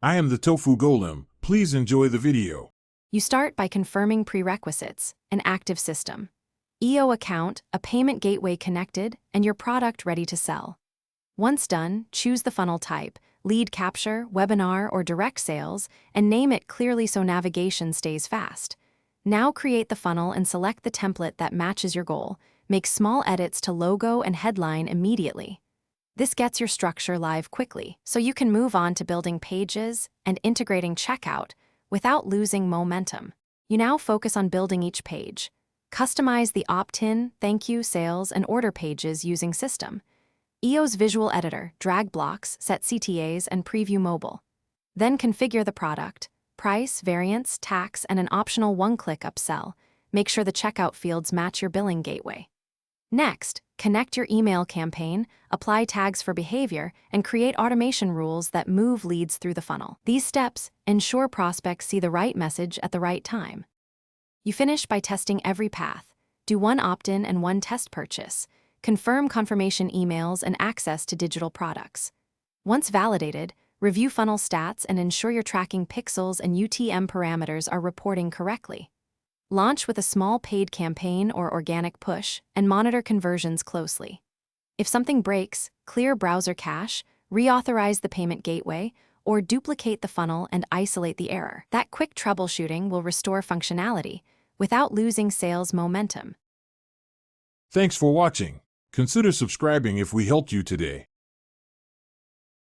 I am the Tofu Golem. Please enjoy the video. You start by confirming prerequisites: an active system, EO account, a payment gateway connected, and your product ready to sell. Once done, choose the funnel type: lead capture, webinar, or direct sales, and name it clearly so navigation stays fast. Now create the funnel and select the template that matches your goal. Make small edits to logo and headline immediately. This gets your structure live quickly, so you can move on to building pages and integrating checkout without losing momentum. You now focus on building each page. Customize the opt-in, thank you, sales, and order pages using system. EO's visual editor, drag blocks, set CTAs, and preview mobile. Then configure the product, price, variance, tax, and an optional one-click upsell. Make sure the checkout fields match your billing gateway. Next, connect your email campaign, apply tags for behavior, and create automation rules that move leads through the funnel. These steps ensure prospects see the right message at the right time. You finish by testing every path. Do one opt-in and one test purchase. Confirm confirmation emails and access to digital products. Once validated, review funnel stats and ensure you're tracking pixels and UTM parameters are reporting correctly. Launch with a small paid campaign or organic push and monitor conversions closely. If something breaks, clear browser cache, reauthorize the payment gateway, or duplicate the funnel and isolate the error. That quick troubleshooting will restore functionality without losing sales momentum. Thanks for watching. Consider subscribing if we helped you today.